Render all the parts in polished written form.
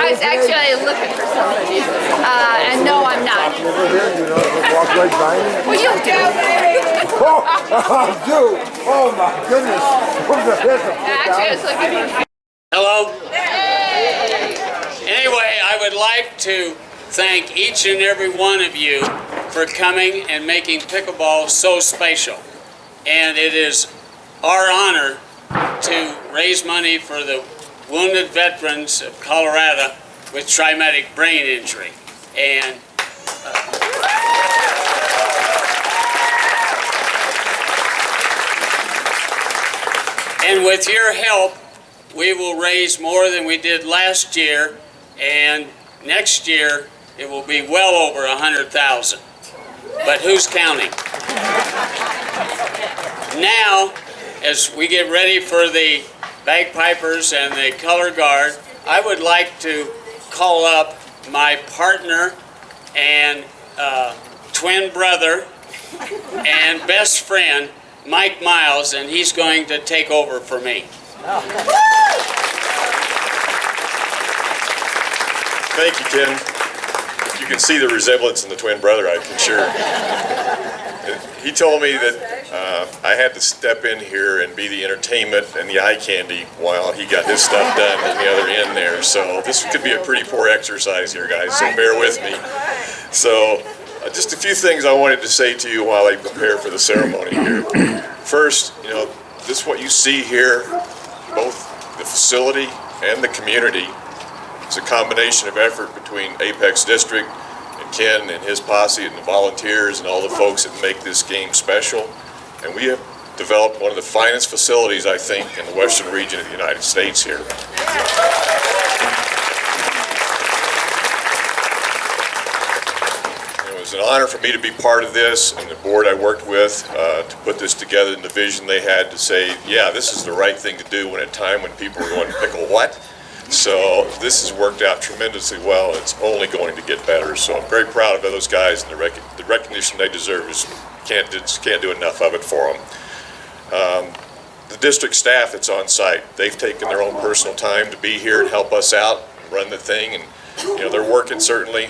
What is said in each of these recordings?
was actually looking for somebody. And no, I'm not. Walk right by me. Well, you do. Oh, dude. Oh, my goodness. Actually, I was looking for. Hello. Anyway, I would like to thank each and every one of you for coming and making pickleball so special. And it is our honor to raise money for the wounded veterans of Colorado with traumatic brain injury. And with your help, we will raise more than we did last year, and next year it will be well over 100,000. But who's counting? Now, as we get ready for the bagpipers and the color guard, I would like to call up my partner and twin brother and best friend, Mike Miles, and he's going to take over for me. Thank you, Tim. You can see the resemblance in the twin brother, I'm sure. He told me that I had to step in here and be the entertainment and the eye candy while he got his stuff done on the other end there. So this could be a pretty poor exercise here, guys, so bear with me. So just a few things I wanted to say to you while I prepare for the ceremony here. First, this is what you see here, both the facility and the community. It's a combination of effort between Apex District and Ken and his posse and the volunteers and all the folks that make this game special. And we have developed one of the finest facilities, I think, in the western region of the United States here. It was an honor for me to be part of this, and the board I worked with to put this together, and the vision they had to say, yeah, this is the right thing to do at a time when people were going, pickle what? So this has worked out tremendously well. It's only going to get better. So I'm very proud of those guys, and the recognition they deserve is can't do enough of it for them. The district staff that's on site, they've taken their own personal time to be here and help us out, run the thing, and they're working certainly.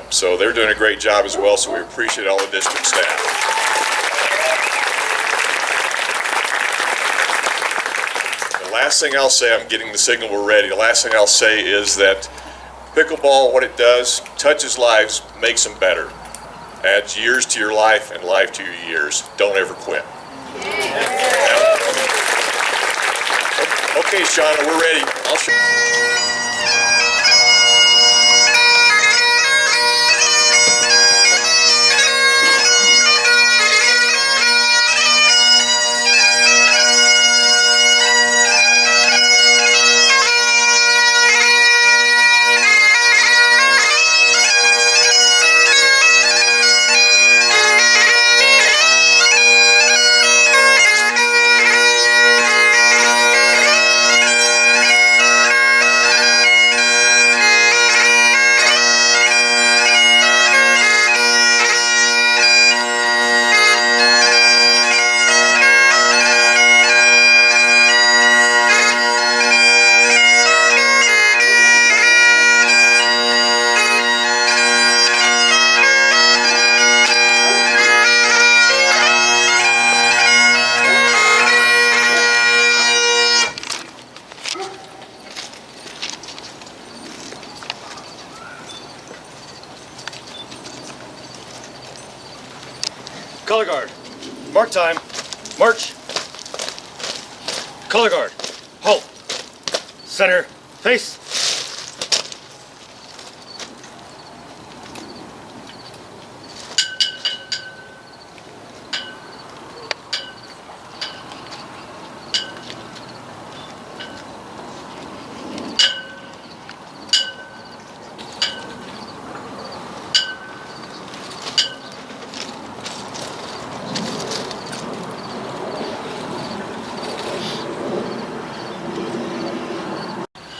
So they're doing a great job as well. So we appreciate all the district staff. Last thing I'll say, I'm getting the signal we're ready. The last thing I'll say is that pickleball, what it does, touches lives, makes them better. Adds years to your life and life to your years. Don't ever quit. Okay, Shauna, we're ready. I'll show you. Color guard. Mark time. March. Color guard. Halt. Center. Face.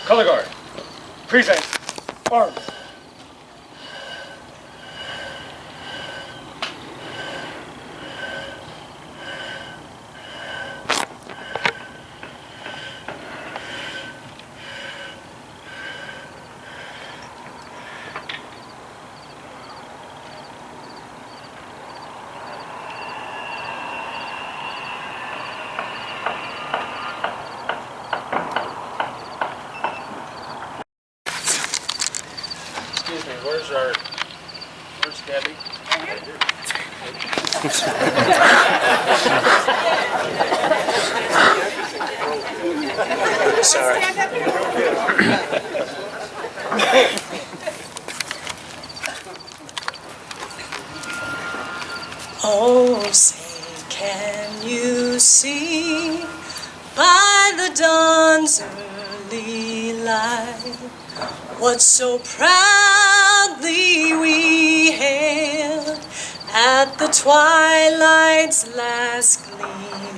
Color guard. Present. Arms. where's Debbie? Sorry. Oh, say, can you see by the dawn's early light what so proudly we hailed at the twilight's last gleaming,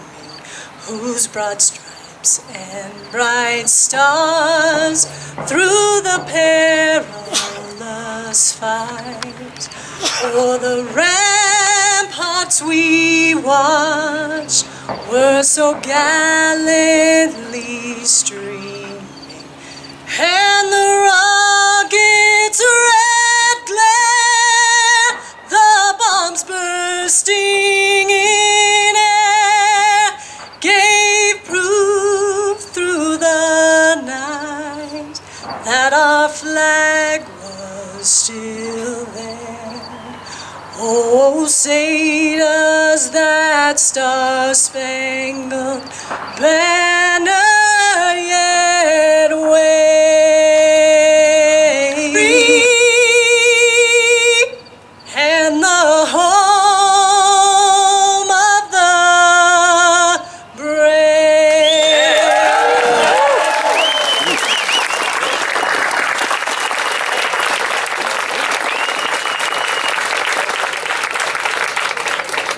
whose broad stripes and bright stars through the perilous fight o'er the ramparts we watched were so gallantly streaming, and the rocket's red glare, the bombs bursting in air, gave proof through the night that our flag was still there. Oh, say does that star-spangled banner yet wave free and the home of the brave.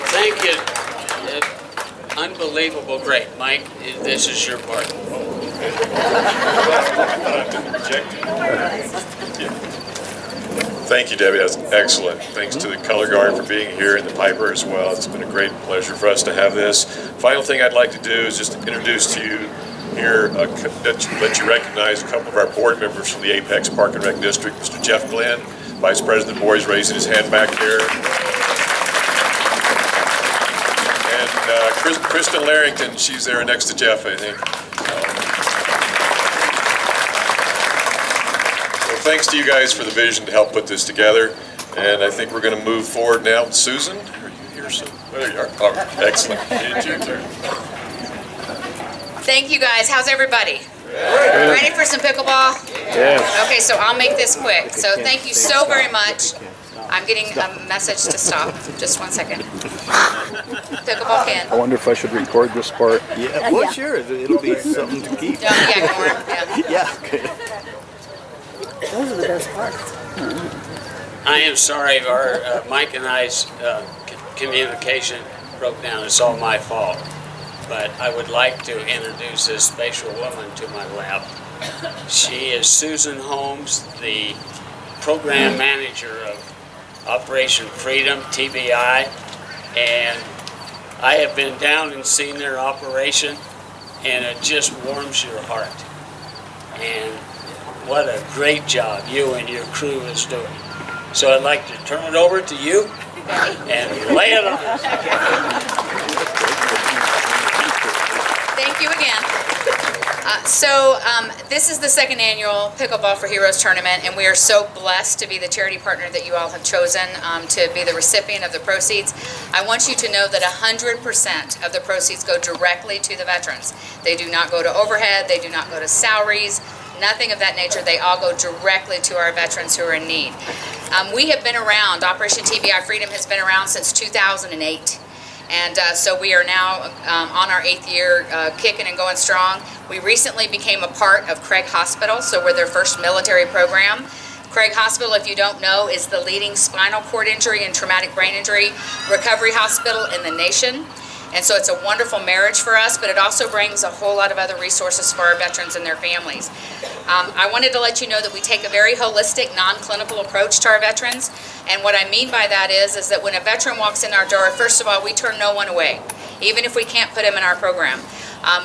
Thank you. Unbelievable, great. Mike, this is your part. Thank you, Debbie. That's excellent. Thanks to the color guard for being here and the piper as well. It's been a great pleasure for us to have this. Final thing I'd like to do is just introduce to you here, let you recognize a couple of our board members from the Apex Park and Rec District. Mr. Jeff Glenn, Vice President Boyd, is raising his hand back there. And Kristen Larrington, she's there next to Jeff, I think. Well, thanks to you guys for the vision to help put this together. And I think we're going to move forward now. Susan, are you here? There you are. Oh, excellent. It's your turn. Thank you guys. How's everybody? Ready for some pickleball? Yes. Okay, so I'll make this quick. So thank you so very much. I'm getting a message to stop. Just 1 second. Pickleball can. I wonder if I should record this part. Yeah, well, sure. It'll be something to keep. Yeah, ignore him. Yeah. Yeah. Okay. Those are the best parts. I am sorry, our Mike and I's communication broke down. It's all my fault. But I would like to introduce this special woman to my left. She is Susan Holmes, the program manager of Operation Freedom, TBI, and I have been down and seen their operation, and it just warms your heart. And what a great job you and your crew is doing. So I'd like to turn it over to you and lay it on us. Thank you again. This is the second annual Pickleball for Heroes tournament, and we are so blessed to be the charity partner that you all have chosen to be the recipient of the proceeds. I want you to know that 100% of the proceeds go directly to the veterans. They do not go to overhead, they do not go to salaries, nothing of that nature. They all go directly to our veterans who are in need. We have been around, Operation TBI Freedom has been around since 2008. And so we are now on our 8th year, kicking and going strong. We recently became a part of Craig Hospital, so we're their first military program. Craig Hospital, if you don't know, is the leading spinal cord injury and traumatic brain injury recovery hospital in the nation. And so it's a wonderful marriage for us, but it also brings a whole lot of other resources for our veterans and their families. I wanted to let you know that we take a very holistic, non-clinical approach to our veterans. And what I mean by that is that when a veteran walks in our door, first of all, we turn no one away, even if we can't put him in our program.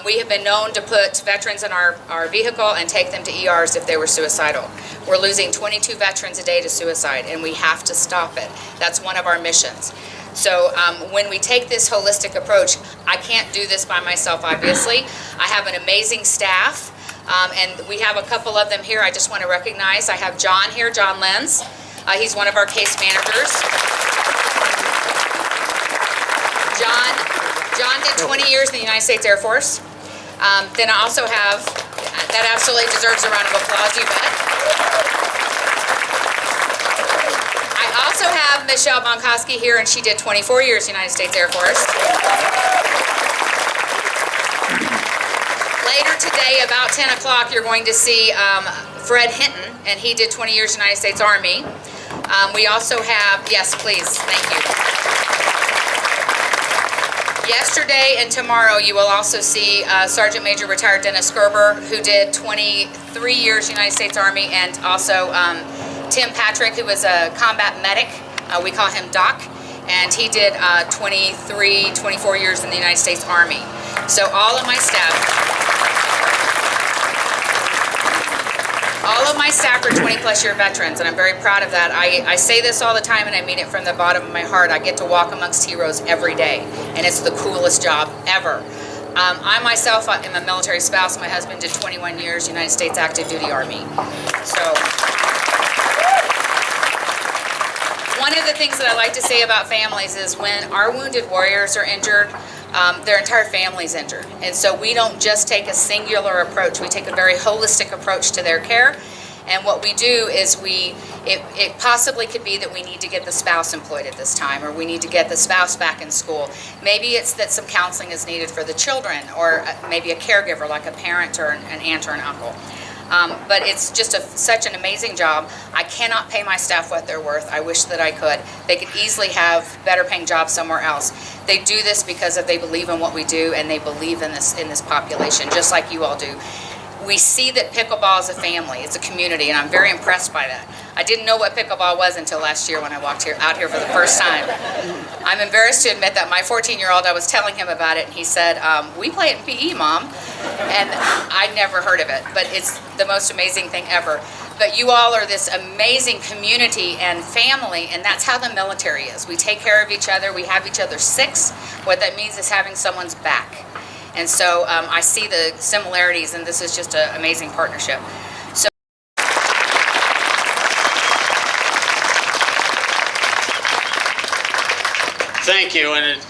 We have been known to put veterans in our vehicle and take them to ERs if they were suicidal. We're losing 22 veterans a day to suicide, and we have to stop it. That's one of our missions. So when we take this holistic approach, I can't do this by myself, obviously. I have an amazing staff, and we have a couple of them here I just want to recognize. I have John here, John Lenz. He's one of our case managers. John did 20 years in the United States Air Force. Then I also have, that absolutely deserves a round of applause, you bet. I also have Michelle Bonkoski here, and she did 24 years in the United States Air Force. Later today, about 10 o'clock, you're going to see Fred Hinton, and he did 20 years in the United States Army. We also have, yes, please, thank you. Yesterday and tomorrow, you will also see Sergeant Major retired Dennis Gerber, who did 23 years in the United States Army, and also Tim Patrick, who was a combat medic. We call him Doc, and he did 24 years in the United States Army. So all of my staff are 20-plus year veterans, and I'm very proud of that. I say this all the time, and I mean it from the bottom of my heart. I get to walk amongst heroes every day, and it's the coolest job ever. I myself am a military spouse. My husband did 21 years United States Active Duty Army. So one of the things that I like to say about families is when our wounded warriors are injured, their entire family's injured. And so we don't just take a singular approach. We take a very holistic approach to their care. And what we do is it possibly could be that we need to get the spouse employed at this time, or we need to get the spouse back in school. Maybe it's that some counseling is needed for the children, or maybe a caregiver like a parent or an aunt or an uncle. But it's just such an amazing job. I cannot pay my staff what they're worth. I wish that I could. They could easily have better paying jobs somewhere else. They do this because they believe in what we do, and they believe in this population, just like you all do. We see that pickleball is a family, it's a community, and I'm very impressed by that. I didn't know what pickleball was until last year when I walked out here for the first time. I'm embarrassed to admit that my 14-year-old, I was telling him about it, and he said, we play it in PE, Mom. And I'd never heard of it, but it's the most amazing thing ever. But you all are this amazing community and family, and that's how the military is. We take care of each other, we have each other's six. What that means is having someone's back. And so I see the similarities, and this is just an amazing partnership. So thank you, and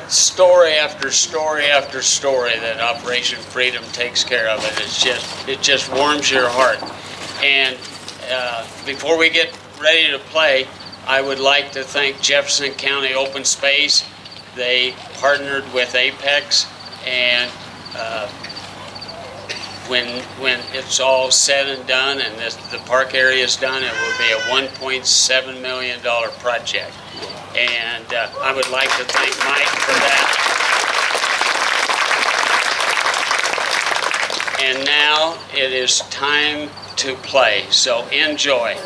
story after story after story that Operation Freedom takes care of, and it just warms your heart. And before we get ready to play, I would like to thank Jefferson County Open Space. They partnered with Apex, and when it's all said and done and the park area is done, it will be a $1.7 million project. And I would like to thank Mike for that. And now it is time to play, so enjoy.